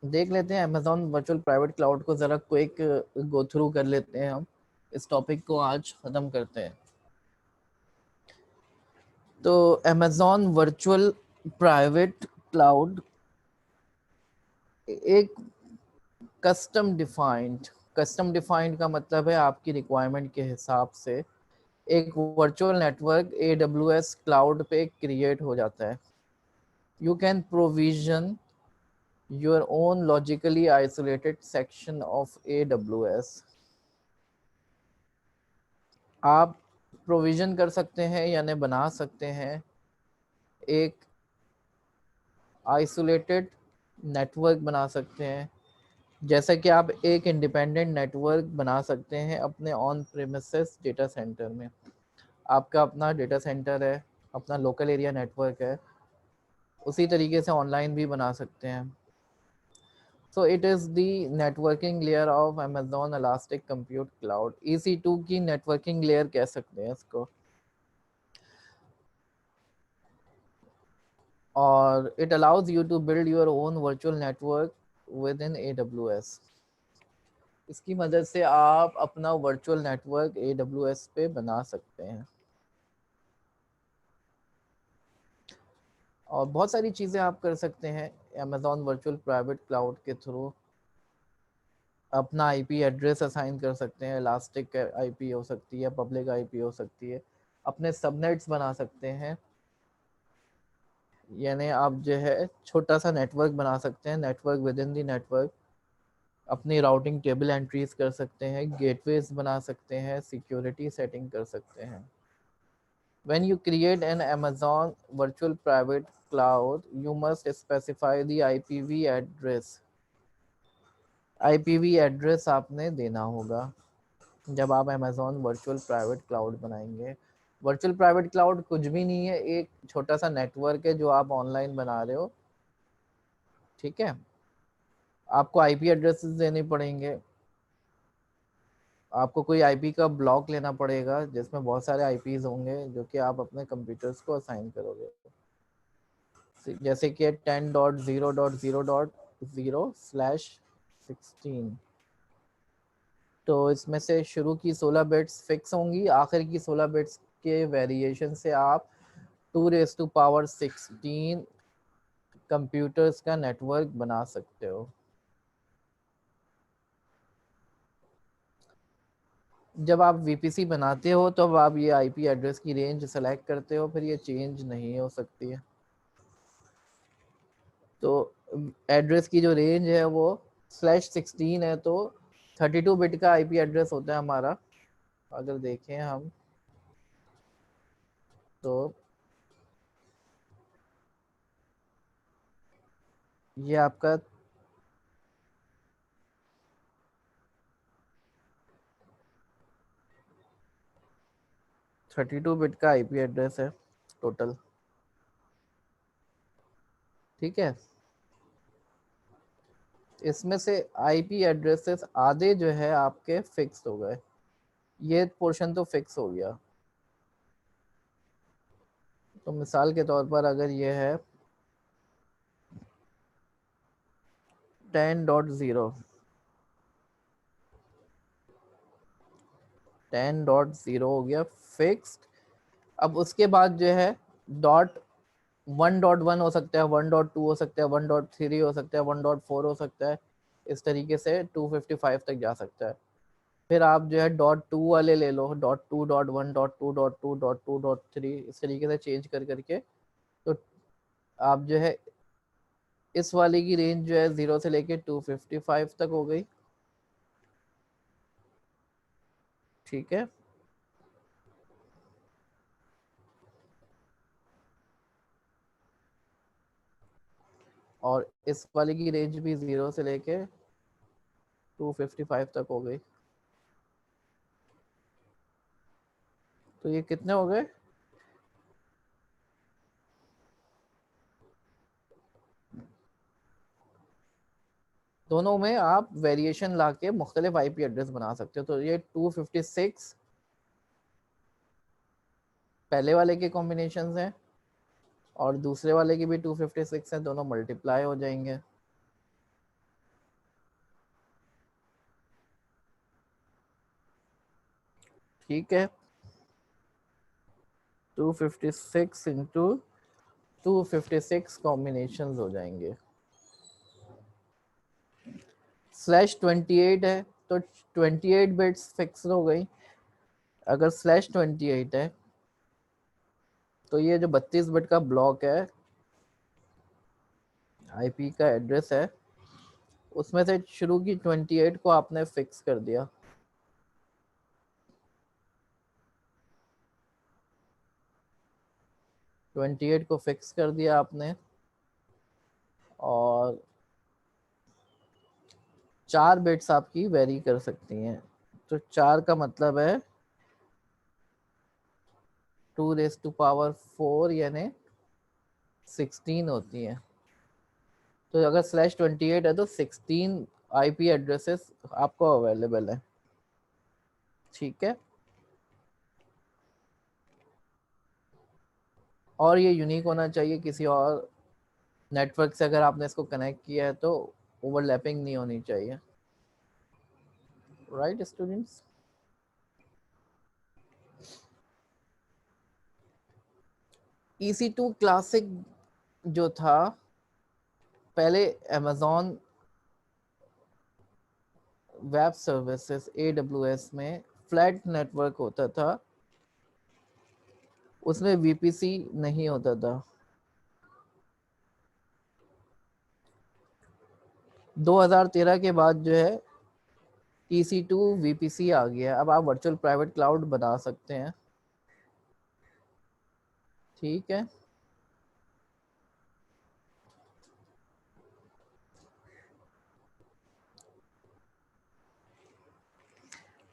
देख लेते हैं अमेजोन वर्चुअल प्राइवेट क्लाउड को, ज़रा क्विक गो थ्रू कर लेते हैं हम। इस टॉपिक को आज ख़त्म करते हैं। तो अमेजोन वर्चुअल प्राइवेट क्लाउड एक कस्टम डिफाइंड का मतलब है आपकी रिक्वायरमेंट के हिसाब से एक वर्चुअल नेटवर्क AWS क्लाउड पे क्रिएट हो जाता है। You can provision your own logically isolated section of AWS। आप प्रोविजन कर सकते हैं यानी बना सकते हैं एक आइसोलेटेड नेटवर्क बना सकते हैं, जैसे कि आप एक इंडिपेंडेंट नेटवर्क बना सकते हैं अपने ऑन प्रेमिसेस डेटा सेंटर में। आपका अपना डेटा सेंटर है, अपना लोकल एरिया नेटवर्क है, उसी तरीके से ऑनलाइन भी बना सकते हैं। So it is the networking layer of Amazon Elastic Compute Cloud। EC2 की networking layer कह सकते हैं इसको। और it allows you to build your own virtual network within AWS। इसकी मदद से आप अपना वर्चुअल नेटवर्क AWS पे बना सकते हैं और बहुत सारी चीज़ें आप कर सकते हैं Amazon वर्चुअल प्राइवेट क्लाउड के थ्रू। अपना आईपी एड्रेस असाइन कर सकते हैं, इलास्टिक आईपी हो सकती है, पब्लिक आईपी हो सकती है, अपने सबनेट्स बना सकते हैं। यानी आप जो है छोटा सा नेटवर्क बना सकते हैं, network with in the network. अपनी राउटिंग टेबल एंट्रीज कर सकते हैं, गेटवेज बना सकते हैं, सिक्योरिटी सेटिंग कर सकते हैं। When you create an Amazon virtual private cloud, you must specify the IPv address। IPv address आपने देना होगा जब आप अमेजोन वर्चुअल प्राइवेट क्लाउड बनाएंगे। वर्चुअल प्राइवेट क्लाउड कुछ भी नहीं है, एक छोटा सा नेटवर्क है जो आप ऑनलाइन बना रहे हो। ठीक है, आपको आईपी एड्रेसेस देने पड़ेंगे, आपको कोई आईपी का ब्लॉक लेना पड़ेगा जिसमें बहुत सारे आईपीज होंगे जो कि आप अपने कंप्यूटर्स को असाइन करोगे। जैसे कि 10.0.0.0/16। तो इसमें से शुरू की 16 बिट्स फिक्स होंगी, आखिर की 16 बिट्स के वेरिएशन से आप 2⁻16 कंप्यूटर्स का नेटवर्क बना सकते हो। जब आप वीपीसी बनाते हो तो आप ये आईपी एड्रेस की रेंज सेलेक्ट करते हो, फिर ये चेंज नहीं हो सकती है। तो एड्रेस की जो रेंज है वो /16 है, तो 32 बिट का आईपी एड्रेस होता है हमारा। अगर देखें हम तो ये आपका 32 बिट का आईपी एड्रेस है टोटल। ठीक है, इसमें से आईपी एड्रेसेस आधे जो है आपके फिक्स हो गए, ये पोर्शन तो फिक्स हो गया। तो मिसाल के तौर पर अगर ये है 10.0 10.0 हो गया फिक्स्ड। अब उसके बाद जो है डॉट 1.1 हो सकता है, 1.2 हो सकता है, 1.3 हो सकता है, 1.4 हो सकता है, इस तरीके से 255 तक जा सकता है। फिर आप जो है .2 वाले ले लो, .2, .1, .2, .2, .2, .3, इस तरीके से चेंज कर करके। तो आप जो है इस वाले की रेंज जो है 0 से लेके 255 तक हो गई। ठीक है, और इस वाले की रेंज भी 0 से लेके 255 तक हो गई। तो ये कितने हो गए? दोनों में आप वेरिएशन ला के मुख्तलिफ आईपी एड्रेस बना सकते हो। तो ये 256 पहले वाले के कॉम्बिनेशन हैं और दूसरे वाले की भी 256 है, दोनों मल्टीप्लाई हो जाएंगे। ठीक है, 256 इंटू 256 कॉम्बिनेशन हो जाएंगे। /28 है तो 28 बिट्स फिक्स हो गई। अगर /28 है तो ये जो 32 बिट का ब्लॉक है आईपी का एड्रेस है, उसमें से शुरू की 28 को आपने फिक्स कर दिया। ट्वेंटी एट को फिक्स कर दिया आपने, और 4 बिट्स आपकी वेरी कर सकती हैं। तो 4 का मतलब है 2⁴ यानी 16 होती है। तो अगर /28 है तो 16 आईपी एड्रेसेस आपको अवेलेबल है। ठीक है, और ये यूनिक होना चाहिए किसी और नेटवर्क से। अगर आपने इसको कनेक्ट किया है तो ओवरलैपिंग नहीं होनी चाहिए। राइट स्टूडेंट्स, EC2 क्लासिक जो था, पहले अमेजोन वेब सर्विसेज AWS में फ्लैट नेटवर्क होता था, उसमें VPC नहीं होता था। 2013 के बाद जो है EC2 VPC आ गया। अब आप वर्चुअल प्राइवेट क्लाउड बना सकते हैं। ठीक है,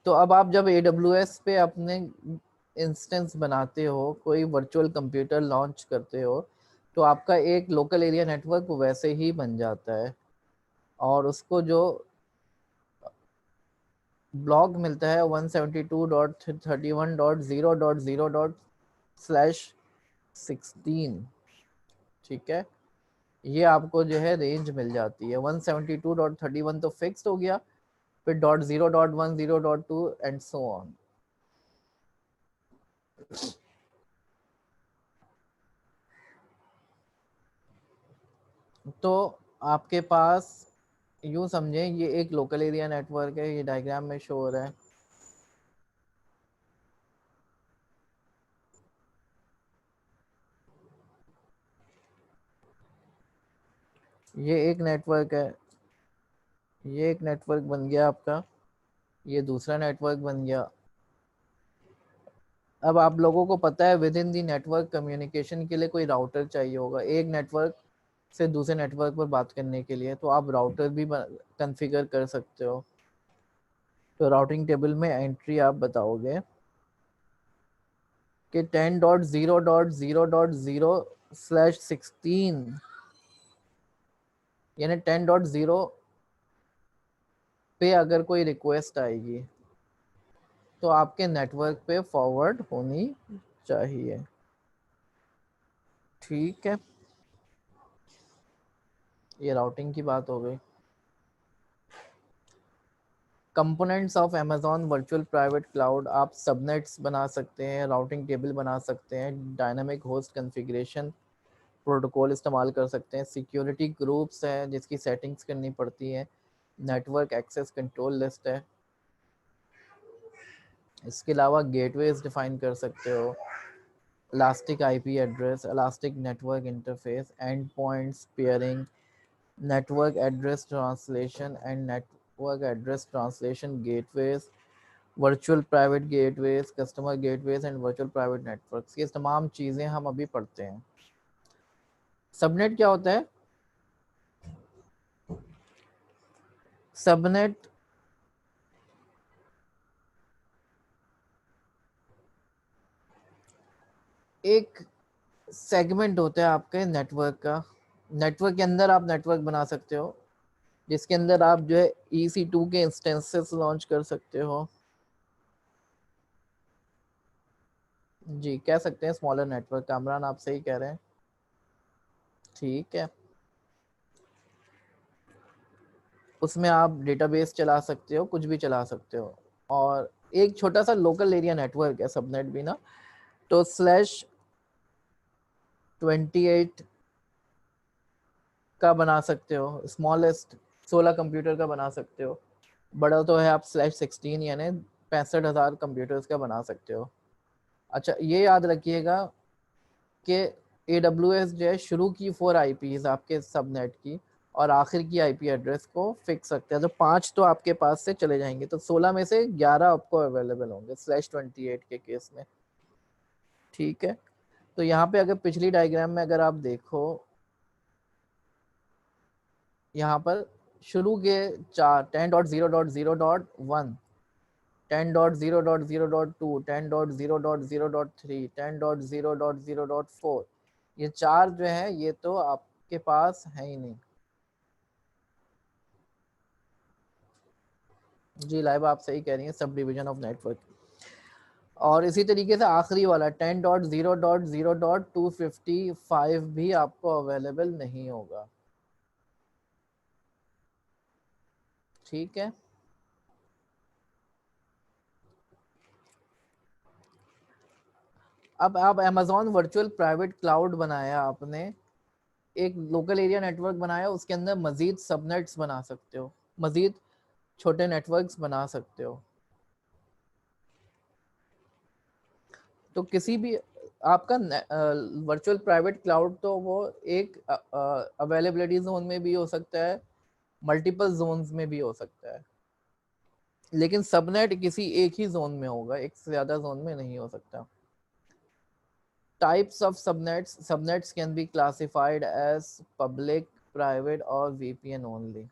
तो अब आप जब AWS पे अपने इंस्टेंस बनाते हो, कोई वर्चुअल कंप्यूटर लॉन्च करते हो, तो आपका एक लोकल एरिया नेटवर्क वैसे ही बन जाता है, और उसको जो ब्लॉक मिलता है 172.31.0.0./16, ठीक है, ये आपको जो है रेंज मिल जाती है। 172.31 तो फिक्स्ड हो गया, फिर .0.1 0.2 एंड सो ऑन। तो आपके पास यूं समझे ये एक लोकल एरिया नेटवर्क है, ये डायग्राम में शो हो रहा है। ये एक नेटवर्क है, ये एक नेटवर्क बन गया आपका, ये दूसरा नेटवर्क बन गया। अब आप लोगों को पता है with in the network communication के लिए कोई राउटर चाहिए होगा, एक नेटवर्क से दूसरे नेटवर्क पर बात करने के लिए, तो आप राउटर भी कॉन्फ़िगर कर सकते हो। तो राउटिंग टेबल में एंट्री आप बताओगे कि 10.0.0.0/16 यानी 10.0 पे अगर कोई रिक्वेस्ट आएगी तो आपके नेटवर्क पे फॉरवर्ड होनी चाहिए। ठीक है, ये राउटिंग की बात हो गई। Components of Amazon virtual private cloud, आप सबनेट्स बना सकते हैं, राउटिंग टेबल बना सकते हैं, डायनामिक होस्ट कॉन्फ़िगरेशन प्रोटोकॉल इस्तेमाल कर सकते हैं, सिक्योरिटी ग्रुप्स हैं जिसकी सेटिंग्स करनी पड़ती है, नेटवर्क एक्सेस कंट्रोल लिस्ट है। इसके अलावा गेटवेज डिफाइन कर सकते हो, elastic IP address, elastic network interface, and points pairing, network address translation and network address translation gateways, virtual private gateways, customer gateways and virtual private networks। ये तमाम चीज़ें हम अभी पढ़ते हैं। सबनेट क्या होता है? सबनेट एक सेगमेंट होता है आपके नेटवर्क का। नेटवर्क के अंदर आप नेटवर्क बना सकते हो, जिसके अंदर आप जो है EC2 के इंस्टेंसेस लॉन्च कर सकते हो। जी, कह सकते हैं स्मॉलर नेटवर्क। कामरान आप सही कह रहे हैं। ठीक है, उसमें आप डेटाबेस चला सकते हो, कुछ भी चला सकते हो, और एक छोटा सा लोकल एरिया नेटवर्क है सबनेट भी ना, तो /28 का बना सकते हो, स्मॉलेस्ट 16 कंप्यूटर का बना सकते हो, बड़ा तो है आप /16 यानी 65,000 कंप्यूटर्स का बना सकते हो। अच्छा ये याद रखिएगा कि AWS जो है शुरू की 4 IPs आपके सबनेट की और आखिर की IP एड्रेस को फिक्स सकते हैं, तो 5 तो आपके पास से चले जाएंगे, तो 16 में से 11 आपको अवेलेबल होंगे /28 के केस में। ठीक है, तो यहाँ पे अगर पिछली डायग्राम में अगर आप देखो, यहाँ पर शुरू के 4 10.0.0.1, 10.0.0.2, 10.0.0.3, 10.0.0.4, ये 4 जो है ये तो आपके पास है ही नहीं। जी लाइव आप सही कह रही हैं, सब डिवीजन ऑफ नेटवर्क। और इसी तरीके से आखिरी वाला 10.0.0.255 भी आपको अवेलेबल नहीं होगा। ठीक है, अब आप Amazon वर्चुअल प्राइवेट क्लाउड बनाया आपने, एक लोकल एरिया नेटवर्क बनाया, उसके अंदर मजीद सबनेट्स बना सकते हो, मजीद छोटे नेटवर्क्स बना सकते हो। तो किसी भी आपका वर्चुअल प्राइवेट क्लाउड तो वो एक अवेलेबिलिटी जोन में भी हो सकता है, मल्टीपल जोन्स में भी हो सकता है, लेकिन सबनेट किसी एक ही जोन में होगा, एक से ज्यादा जोन में नहीं हो सकता। Types of subnets can be classified as public, private or VPN only.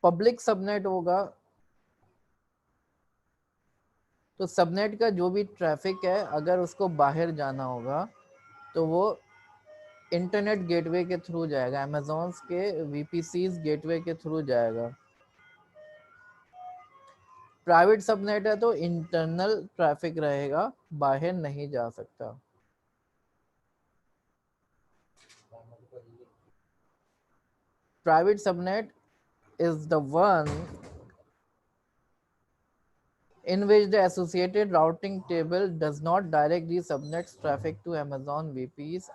Public subnet होगा तो सबनेट का जो भी ट्रैफिक है अगर उसको बाहर जाना होगा तो वो इंटरनेट गेटवे के थ्रू जाएगा, Amazon के VPCs गेटवे के थ्रू जाएगा। प्राइवेट सबनेट है तो इंटरनल ट्रैफिक रहेगा, बाहर नहीं जा सकता। Private subnet is the one in which the associated routing table does not direct the subnet's traffic to Amazon VP's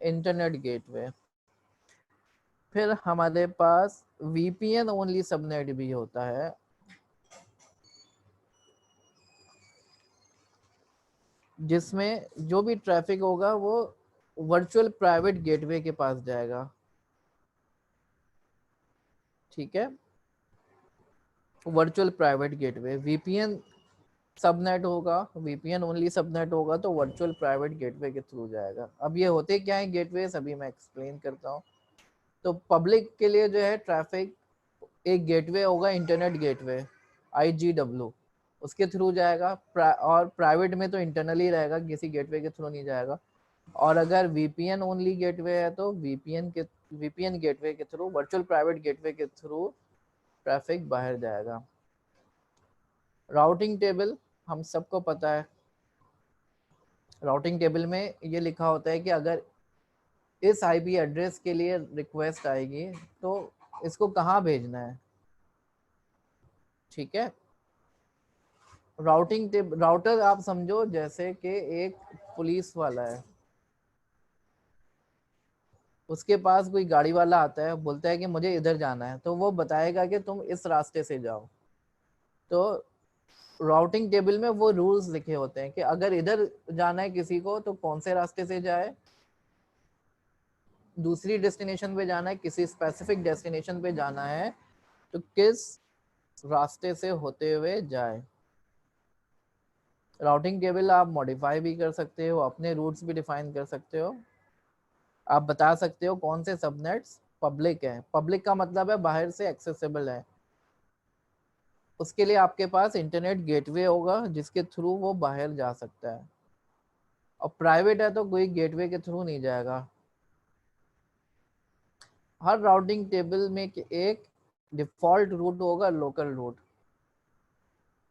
internet gateway। फिर हमारे पास VPN ओनली सबनेट भी होता है, जिसमें जो भी ट्रैफिक होगा वो वर्चुअल प्राइवेट गेटवे के पास जाएगा। ठीक है, virtual private gateway VPN subnet होगा, VPN ओनली सबनेट होगा तो वर्चुअल प्राइवेट गेटवे के थ्रू जाएगा। अब ये होते क्या है गेटवे, अभी मैं एक्सप्लेन करता हूँ। तो पब्लिक के लिए जो है ट्रैफिक एक गेटवे होगा, इंटरनेट गेटवे IGW, उसके थ्रू जाएगा। और प्राइवेट में तो इंटरनली रहेगा, किसी गेटवे के थ्रू नहीं जाएगा। और अगर VPN ओनली गेटवे है तो VPN गेटवे के थ्रू, वर्चुअल प्राइवेट गेटवे के थ्रू ट्रैफिक बाहर जाएगा। राउटिंग टेबल हम सबको पता है, राउटिंग टेबल में ये लिखा होता है कि अगर इस IP एड्रेस के लिए रिक्वेस्ट आएगी तो इसको कहाँ भेजना है। ठीक है, राउटर आप समझो जैसे कि एक पुलिस वाला है, उसके पास कोई गाड़ी वाला आता है, बोलता है कि मुझे इधर जाना है, तो वो बताएगा कि तुम इस रास्ते से जाओ। तो राउटिंग टेबल में वो रूल्स लिखे होते हैं कि अगर इधर जाना है किसी को तो कौन से रास्ते से जाए, दूसरी डेस्टिनेशन पे जाना है, किसी स्पेसिफिक डेस्टिनेशन पे जाना है तो किस रास्ते से होते हुए जाए। राउटिंग टेबल आप मॉडिफाई भी कर सकते हो, अपने रूट्स भी डिफाइन कर सकते हो। आप बता सकते हो कौन से सबनेट्स पब्लिक है, पब्लिक का मतलब है बाहर से एक्सेसिबल है, उसके लिए आपके पास इंटरनेट गेटवे होगा जिसके थ्रू वो बाहर जा सकता है। और प्राइवेट है तो कोई गेटवे के थ्रू नहीं जाएगा। हर राउटिंग टेबल में एक डिफॉल्ट रूट होगा, लोकल रूट,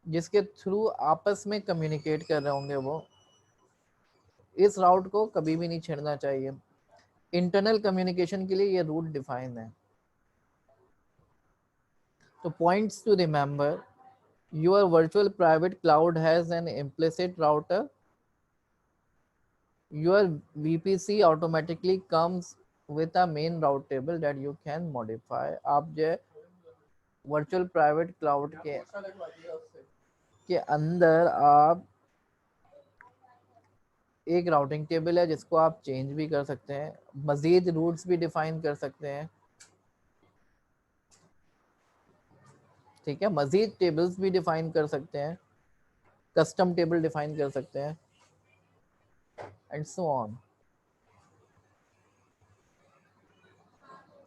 जिसके थ्रू आपस में कम्युनिकेट कर रहे होंगे वो। इस राउट को कभी भी नहीं छेड़ना चाहिए। इंटरनल कम्युनिकेशन के लिए ये रूट डिफाइन है। तो points to remember, your virtual private cloud has an implicit router. Your VPC automatically comes with a main route table that you can modify. आप जो वर्चुअल प्राइवेट क्लाउड के अंदर आप एक राउटिंग टेबल है जिसको आप चेंज भी कर सकते हैं, मजीद रूट्स भी डिफाइन कर सकते हैं, ठीक है, मजीद टेबल्स भी डिफाइन कर सकते हैं, कस्टम टेबल डिफाइन कर सकते हैं and so on.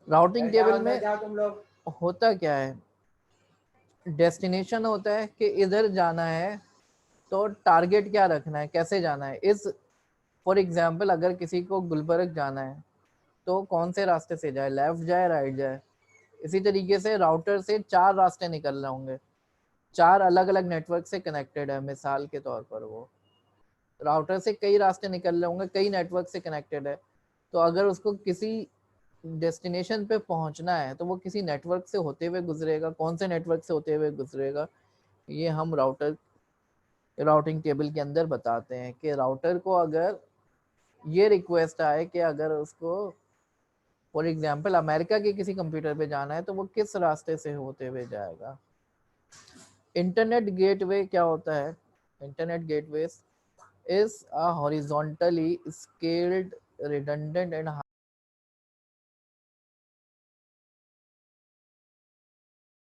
Routing table में होता क्या है, डेस्टिनेशन होता है कि इधर जाना है तो टारगेट क्या रखना है, कैसे जाना है। इस फॉर एग्जांपल अगर किसी को गुलबर्ग जाना है तो कौन से रास्ते से जाए, लेफ्ट जाए राइट जाए। इसी तरीके से राउटर से 4 रास्ते निकल रहे होंगे, 4 अलग अलग नेटवर्क से कनेक्टेड है, मिसाल के तौर पर वो राउटर से कई रास्ते निकल रहे होंगे, कई नेटवर्क से कनेक्टेड है। तो अगर उसको किसी डेस्टिनेशन पे पहुंचना है तो वो किसी नेटवर्क से होते हुए गुजरेगा, कौन से नेटवर्क से होते हुए गुजरेगा, ये हम राउटिंग टेबल के अंदर बताते हैं कि राउटर को अगर ये रिक्वेस्ट आए कि अगर उसको फॉर एग्जांपल अमेरिका के किसी कंप्यूटर पे जाना है तो वो किस रास्ते से होते हुए जाएगा। इंटरनेट गेटवे क्या होता है, internet gateway is a horizontally scaled redundant and